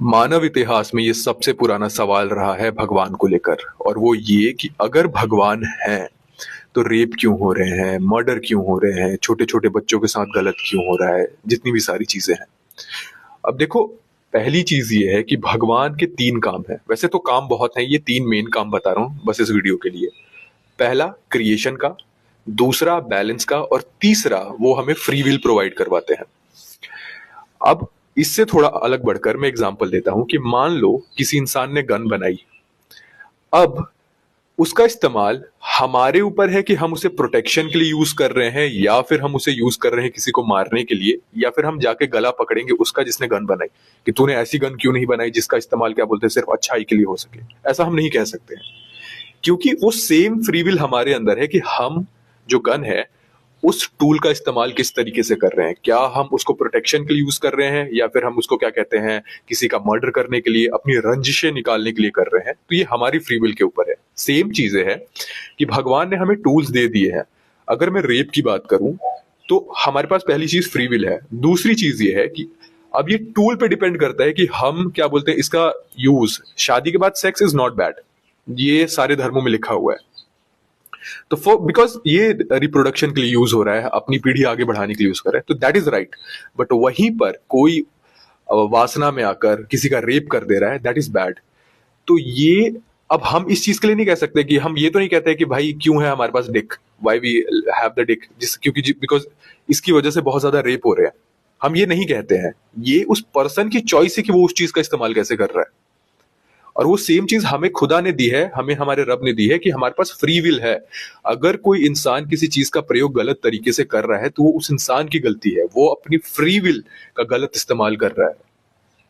मानव इतिहास में ये सबसे पुराना सवाल रहा है भगवान को लेकर, और वो ये कि अगर भगवान है तो रेप क्यों हो रहे हैं, मर्डर क्यों हो रहे हैं, छोटे छोटे बच्चों के साथ गलत क्यों हो रहा है, जितनी भी सारी चीजें हैं। अब देखो, पहली चीज ये है कि भगवान के तीन काम है। वैसे तो काम बहुत हैं, ये तीन मेन काम बता रहा हूं बस इस वीडियो के लिए। पहला क्रिएशन का, दूसरा बैलेंस का, और तीसरा वो हमें फ्री विल प्रोवाइड करवाते हैं। अब इससे थोड़ा अलग बढ़कर मैं एग्जांपल देता हूं कि मान लो किसी इंसान ने गन बनाई। अब उसका इस्तेमाल हमारे ऊपर है कि हम उसे प्रोटेक्शन के लिए यूज कर रहे हैं, या फिर हम उसे यूज कर रहे हैं किसी को मारने के लिए, या फिर हम जाके गला पकड़ेंगे उसका जिसने गन बनाई कि तूने ऐसी गन क्यों नहीं बनाई जिसका इस्तेमाल क्या बोलते हैं सिर्फ अच्छाई के लिए हो सके। ऐसा हम नहीं कह सकते हैं, क्योंकि वो सेम फ्री विल हमारे अंदर है कि हम जो गन है उस टूल का इस्तेमाल किस तरीके से कर रहे हैं। क्या हम उसको प्रोटेक्शन के लिए यूज कर रहे हैं, या फिर हम उसको क्या कहते हैं किसी का मर्डर करने के लिए, अपनी रंजिशें निकालने के लिए कर रहे हैं। तो ये हमारी फ्री विल के ऊपर है। सेम चीजें है कि भगवान ने हमें टूल्स दे दिए हैं। अगर मैं रेप की बात करूं तो हमारे पास पहली चीज फ्री विल है। दूसरी चीज ये है कि अब ये टूल पे डिपेंड करता है कि हम क्या बोलते हैं इसका यूज। शादी के बाद सेक्स इज नॉट बैड, ये सारे धर्मों में लिखा हुआ है। तो फॉर बिकॉज ये रिप्रोडक्शन के लिए यूज हो रहा है, अपनी पीढ़ी आगे बढ़ाने के लिए यूज कर रहा है, तो दैट इज राइट। बट वहीं पर कोई वासना में आकर किसी का रेप कर दे रहा है, दैट इज बैड। तो ये अब हम इस चीज के लिए नहीं कह सकते कि हम ये तो नहीं कहते कि भाई क्यों है हमारे पास dick, why we have the dick, जिस क्योंकि बिकॉज इसकी वजह से बहुत ज्यादा रेप हो रहे हैं। हम ये नहीं कहते हैं, ये उस पर्सन की चॉइस है कि वो उस चीज का इस्तेमाल कैसे कर रहा है। और वो सेम चीज हमें खुदा ने दी है, हमें हमारे रब ने दी है कि हमारे पास फ्री विल है। अगर कोई इंसान किसी चीज का प्रयोग गलत तरीके से कर रहा है तो वो उस इंसान की गलती है, वो अपनी फ्री विल का गलत इस्तेमाल कर रहा है,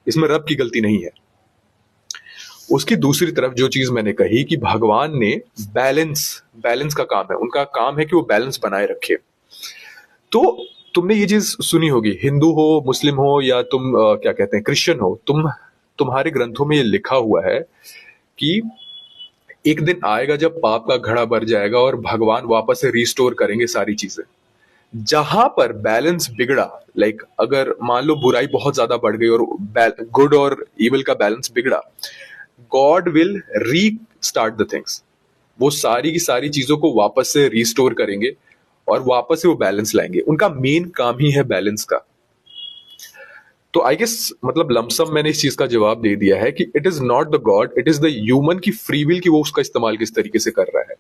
इसमें रब की गलती नहीं है। उसकी दूसरी तरफ जो चीज मैंने कही कि भगवान ने बैलेंस बैलेंस का काम है, उनका काम है कि वो बैलेंस बनाए रखे। तो तुमने ये चीज सुनी होगी, हिंदू हो, मुस्लिम हो, या तुम क्या कहते हैं क्रिश्चियन हो, तुम्हारे ग्रंथों में ये लिखा हुआ है कि एक दिन आएगा जब पाप का घड़ा भर जाएगा और भगवान वापस से रिस्टोर करेंगे सारी चीजें। जहां पर बैलेंस बिगड़ा, लाइक अगर मान लो बुराई बहुत ज्यादा बढ़ गई और गुड और इविल का बैलेंस बिगड़ा, गॉड विल री स्टार्ट द थिंग्स। वो सारी की सारी चीजों को वापस से रिस्टोर करेंगे और वापस से वो बैलेंस लाएंगे। उनका मेन काम ही है बैलेंस का। तो आई गेस मतलब लमसम मैंने इस चीज का जवाब दे दिया है कि it is not the God, it is the human की फ्री विल कि वो उसका इस्तेमाल किस तरीके से कर रहा है।